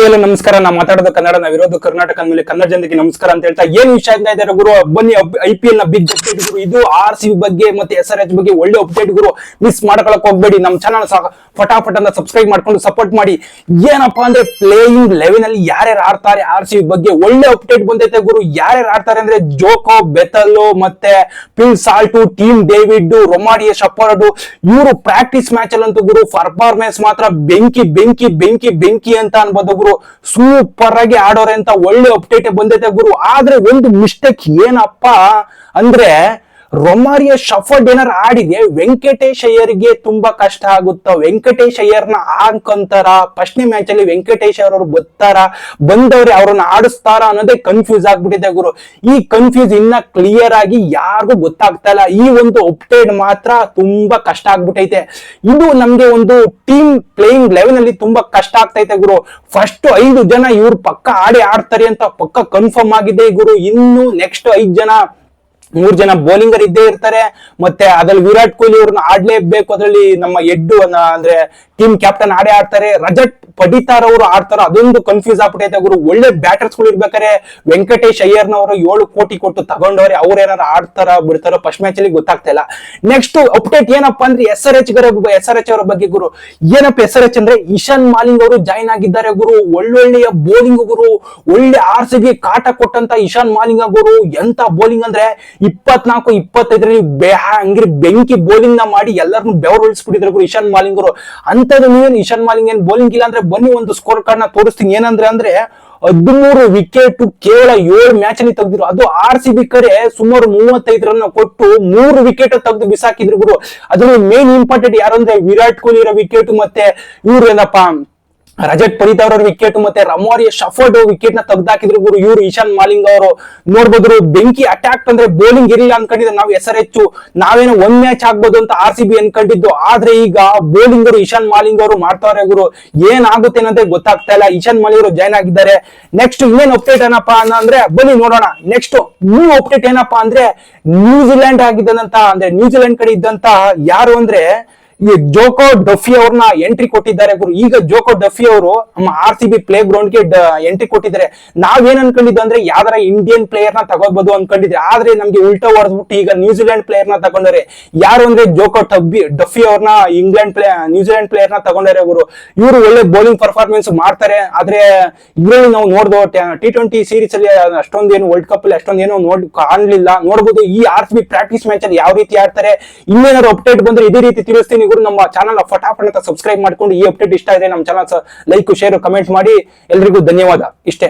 ಎಲ್ಲ ನಮಸ್ಕಾರ. ನಾವು ಮಾತಾಡೋದು ಕನ್ನಡ, ನಾವಿರೋದು ಕರ್ನಾಟಕ ಅಂದ್ಮೇಲೆ ಕನ್ನಡ ಜನತೆಗೆ ನಮಸ್ಕಾರ ಅಂತ ಹೇಳ್ತಾ ಏನ್ ವಿಷಯ ಅಂತ ಇದ್ದಾರೆ ಗುರು, ಬನ್ನಿ IPL ನ ಬಿಗ್ ಅಪ್ಡೇಟ್ ಗುರು. ಇದು RCB ಬಗ್ಗೆ ಮತ್ತೆ SRH ಬಗ್ಗೆ ಒಳ್ಳೆ ಅಪ್ಡೇಟ್ ಗುರು. ಮಿಸ್ ಮಾಡ್ಕೊಳಕ್ ಹೋಗ್ಬೇಡಿ. ನಮ್ಮ ಚಾನಲ್ ಫಟಾಫಟ್ ಅಂತ ಸಬ್ಸ್ಕ್ರೈಬ್ ಮಾಡ್ಕೊಂಡು ಸಪೋರ್ಟ್ ಮಾಡಿ. ಏನಪ್ಪಾ ಅಂದ್ರೆ ಪ್ಲೇಯಿಂಗ್ 11 ಅಲ್ಲಿ ಯಾರ್ಯಾರು ಆಡ್ತಾರೆ RCB ಬಗ್ಗೆ ಒಳ್ಳೆ ಅಪ್ಡೇಟ್ ಬಂದೈತೆ ಗುರು. ಯಾರ್ಯಾರು ಆಡ್ತಾರೆ ಅಂದ್ರೆ ಜೋಕೋ ಬೆಥಲ್ ಮತ್ತೆ ಪಿಲ್ ಸಾಲ್ಟು, ಟೀಮ್ ಡೇವಿಡ್, ರೊಮಾರಿಯೋ ಶಫರ್ಡ್, ಇವರು ಪ್ರಾಕ್ಟೀಸ್ ಮ್ಯಾಚ್ ಅಲ್ಲಂತೂ ಗುರು ಪರ್ಫಾರ್ಮೆನ್ಸ್ ಮಾತ್ರ ಬೆಂಕಿ ಬೆಂಕಿ ಬೆಂಕಿ ಬೆಂಕಿ ಅಂತ ಅನ್ಬೋದು ಗುರು. ಸೂಪರ್ ಆಗಿ ಆಡೋರೆ ಅಂತ ಒಳ್ಳೆ ಅಪ್ಡೇಟ್ ಬಂದೈತೆ ಗುರು. ಆದ್ರೆ ಒಂದು ಮಿಸ್ಟೇಕ್ ಏನಪ್ಪಾ ಅಂದ್ರೆ ರೊಮಾರಿಯೋ ಶಫರ್ಡ್ ಏನಾರು ಆಡಿದೆ ವೆಂಕಟೇಶ್ ಅಯ್ಯರ್ಗೆ ತುಂಬಾ ಕಷ್ಟ ಆಗುತ್ತ. ವೆಂಕಟೇಶ್ ಅಯ್ಯರ್ನ ಹಾಕೊಂತಾರ ಫಸ್ಟ್ನೇ ಮ್ಯಾಚ್ ಅಲ್ಲಿ ವೆಂಕಟೇಶ್ ಅವರು ಬಂದವ್ರೆ ಅವ್ರನ್ನ ಆಡಿಸ್ತಾರ ಅನ್ನೋದೇ ಕನ್ಫ್ಯೂಸ್ ಆಗ್ಬಿಟ್ಟಿದೆ ಗುರು. ಈ ಕನ್ಫ್ಯೂಸ್ ಇನ್ನ ಕ್ಲಿಯರ್ ಆಗಿ ಯಾರಿಗೂ ಗೊತ್ತಾಗ್ತಾ ಇಲ್ಲ. ಈ ಒಂದು ಅಪ್ಡೇಟ್ ಮಾತ್ರ ತುಂಬಾ ಕಷ್ಟ ಆಗ್ಬಿಟ್ಟೈತೆ. ಇದು ನಮ್ಗೆ ಒಂದು ಟೀಮ್ ಪ್ಲೇಯಿಂಗ್ 11 ಅಲ್ಲಿ ತುಂಬಾ ಕಷ್ಟ ಆಗ್ತೈತೆ ಗುರು. ಫಸ್ಟ್ 5 ಜನ ಇವ್ರು ಪಕ್ಕ ಆಡ್ತಾರೆ ಅಂತ ಪಕ್ಕ ಕನ್ಫರ್ಮ್ ಆಗಿದೆ ಗುರು. ಇನ್ನು ನೆಕ್ಸ್ಟ್ 5 ಜನ 3 ಜನ ಬೌಲಿಂಗರ್ ಇದ್ದೇ ಇರ್ತಾರೆ. ಮತ್ತೆ ಅದ್ರಲ್ಲಿ ವಿರಾಟ್ ಕೊಹ್ಲಿ ಅವ್ರನ್ನ ಆಡ್ಲೇಬೇಕು. ಅದ್ರಲ್ಲಿ ನಮ್ಮ ಅಂದ್ರೆ ಟೀಮ್ ಕ್ಯಾಪ್ಟನ್ ಆಡ್ತಾರೆ. ರಜತ್ ಪಡಿತಾರ್ ಅವರು ಆಡ್ತಾರೋ ಅದೊಂದು ಕನ್ಫ್ಯೂಸ್ ಆಗ್ಬಿಟ್ಟೈತೆ ಗುರು. ಒಳ್ಳೆ ಬ್ಯಾಟರ್ಸ್ ಗಳು ಇರ್ಬೇಕಾರೆ ವೆಂಕಟೇಶ್ ಅಯ್ಯರ್ನವರು 7 ಕೋಟಿ ಕೊಟ್ಟು ತಗೊಂಡವ್ರೆ. ಅವ್ರು ಏನಾರು ಆಡ್ತಾರ ಬಿಡ್ತಾರೋ ಫಸ್ಟ್ ಮ್ಯಾಚ್ ಅಲ್ಲಿ ಗೊತ್ತಾಗ್ತಾ ಇಲ್ಲ. ನೆಕ್ಸ್ಟ್ ಅಪ್ಡೇಟ್ ಏನಪ್ಪಾ ಅಂದ್ರೆ SRH ಅವರ ಬಗ್ಗೆ ಗುರು. ಏನಪ್ಪ SRH ಅಂದ್ರೆ ಇಶಾನ್ ಮಾಲಿಂಗ್ ಅವರು ಜಾಯ್ನ್ ಆಗಿದ್ದಾರೆ ಗುರು. ಒಳ್ಳೊಳ್ಳೆಯ ಬೌಲಿಂಗ್ ಗುರು. ಒಳ್ಳೆ RCB ಕಾಟ ಕೊಟ್ಟಂತ ಇಶಾನ್ ಮಾಲಿಂಗ್ ಗುರು. ಎಂತ ಬೌಲಿಂಗ್ ಅಂದ್ರೆ 24-25ರಲ್ಲಿ ಹಂಗ್ರಿ ಬೆಂಕಿ ಬೌಲಿಂಗ್ ನ ಮಾಡಿ ಎಲ್ಲರನ್ನು ಬೆವರು ಉಳಿಸ್ಬಿಟ್ಟಿದ್ರು ಗುರು ಇಶಾನ್ ಮಾಲಿಂಗ್ ಅವರು. ಅಂತದ್ದು ನೀವೇನು ಇಶಾನ್ ಮಾಲಿಂಗ್ ಏನ್ ಬೌಲಿಂಗ್ ಇಲ್ಲ ಅಂದ್ರೆ ಬನ್ನಿ ಒಂದು ಸ್ಕೋರ್ ಕಾರ್ಡ್ ನ ತೋರಿಸ್ತೀನಿ. ಏನಂದ್ರೆ 13 ವಿಕೆಟ್ ಕೇವಲ 7 ಮ್ಯಾಚ್ ಅಲ್ಲಿ ತೆಗೆದಿರು. ಅದು RCB ಕರೆ ಸುಮಾರು 35 ರನ್ ಕೊಟ್ಟು 3 ವಿಕೆಟ್ ತೆಗೆದು ಬಿಸಾಕಿದ್ರು ಗುರು. ಅದ್ರಲ್ಲಿ ಮೇನ್ ಇಂಪಾರ್ಟೆಂಟ್ ಯಾರು ಅಂದ್ರೆ ವಿರಾಟ್ ಕೊಹ್ಲಿ ಅವರ ವಿಕೆಟ್ ಮತ್ತೆ ಇವ್ರು ಏನಪ್ಪಾ ರಜತ್ ಪಡಿತಾರ್ ಅವರ ವಿಕೆಟ್ ಮತ್ತೆ ರೊಮಾರಿಯೋ ಶಫರ್ಡ್ ವಿಕೆಟ್ ನ ತೆಗ್ದಾಕಿದ್ರು ಗುರು. ಇವರು ಇಶಾನ್ ಮಾಲಿಂಗ್ ಅವರು ನೋಡ್ಬೋದು ಬೆಂಕಿ ಅಟ್ಯಾಕ್ ಅಂದ್ರೆ ಬೌಲಿಂಗ್ ಇರಲಿಲ್ಲ ಅನ್ಕೊಂಡಿದ್ರೆ ನಾವು SRH ನಾವೇನೋ 1 ಮ್ಯಾಚ್ ಆಗ್ಬೋದು ಅಂತ RCB ಅನ್ಕೊಂಡಿದ್ದು. ಆದ್ರೆ ಈಗ ಬೌಲಿಂಗರು ಇಶಾನ್ ಮಾಲಿಂಗ್ ಅವರು ಮಾಡ್ತಾವ್ರೆ ಗುರು. ಏನಾಗುತ್ತೆ ಅನ್ನೋದೇ ಗೊತ್ತಾಗ್ತಾ ಇಲ್ಲ. ಇಶಾನ್ ಮಾಲಿಂಗ್ ಅವರು ಜಾಯ್ನ್ ಆಗಿದ್ದಾರೆ. ನೆಕ್ಸ್ಟ್ ಇನ್ನೇನ್ ಅಪ್ಡೇಟ್ ಏನಪ್ಪಾ ಅಂದ್ರೆ ಬನ್ನಿ ನೋಡೋಣ. ನೆಕ್ಸ್ಟ್ ನ್ಯೂ ಅಪ್ಡೇಟ್ ಏನಪ್ಪಾ ಅಂದ್ರೆ ನ್ಯೂಜಿಲೆಂಡ್ ಆಗಿದ್ದಂತ ಅಂದ್ರೆ ನ್ಯೂಜಿಲೆಂಡ್ ಕಡೆ ಇದ್ದಂತ ಯಾರು ಅಂದ್ರೆ ಈ ಜೋಕೋ ಡಫಿ ಅವ್ರನ್ನ ಎಂಟ್ರಿ ಕೊಟ್ಟಿದ್ದಾರೆ ಗುರು. ಈಗ ಜೋಕೋ ಡಫಿ ಅವರು ನಮ್ಮ RCB ಪ್ಲೇ ಗ್ರೌಂಡ್ ಗೆ ಎಂಟ್ರಿ ಕೊಟ್ಟಿದ್ದಾರೆ. ನಾವೇನ್ ಅನ್ಕೊಂಡಿದ್ದು ಅಂದ್ರೆ ಯಾವ್ದಾರ ಇಂಡಿಯನ್ ಪ್ಲೇಯರ್ ನ ತಗೋಬಹುದು ಅನ್ಕೊಂಡಿದ್ರೆ, ಆದ್ರೆ ನಮ್ಗೆ ಉಲ್ಟಾ ಹೊಡೆದ್ಬಿಟ್ಟು ಈಗ ನ್ಯೂಜಿಲೆಂಡ್ ಪ್ಲೇಯರ್ ನ ತಗೊಂಡಾರೆ. ಯಾರು ಅಂದ್ರೆ ಜೋಕೋ ಡಫಿ ಅವ್ರನ್ನ ನ್ಯೂಜಿಲೆಂಡ್ ಪ್ಲೇಯರ್ ನ ತಗೊಂಡಾರೆ ಗುರು. ಇವರು ಒಳ್ಳೆ ಬೌಲಿಂಗ್ ಪರ್ಫಾರ್ಮೆನ್ಸ್ ಮಾಡ್ತಾರೆ. ಆದ್ರೆ ಇದರಲ್ಲಿ ನಾವು ನೋಡ್ದು T20 ಸೀರೀಸ್ ಅಲ್ಲಿ ಅಷ್ಟೊಂದೇನು ವರ್ಲ್ಡ್ ಕಪ್ ಅಲ್ಲಿ ಅಷ್ಟೊಂದೇನು ಕಾಣ್ಲಿಲ್ಲ. ನೋಡ್ಬೋದು ಈ RCB ಪ್ರಾಕ್ಟೀಸ್ ಮ್ಯಾಚ್ ಅಲ್ಲಿ ಯಾವ ರೀತಿ ಆಡ್ತಾರೆ. ಇನ್ನೇನಾದ್ರು ಅಪ್ಡೇಟ್ ಬಂದ್ರೆ ಇದೇ ರೀತಿ ತಿಳಿಸ್ತೀನಿ ಗುರು. ನಮ್ಮ ಚಾನಲ್ ಫಟಾಫಟ್ ಅಂತ ಸಬ್ಸ್ಕ್ರೈಬ್ ಮಾಡ್ಕೊಂಡು ಈ ಅಪ್ಡೇಟ್ ಇಷ್ಟ ಇದೆ ನಮ್ಮ ಚಾನಲ್ ಲೈಕ್ ಶೇರ್ ಕಮೆಂಟ್ ಮಾಡಿ. ಎಲ್ರಿಗೂ ಧನ್ಯವಾದ. ಇಷ್ಟೇ.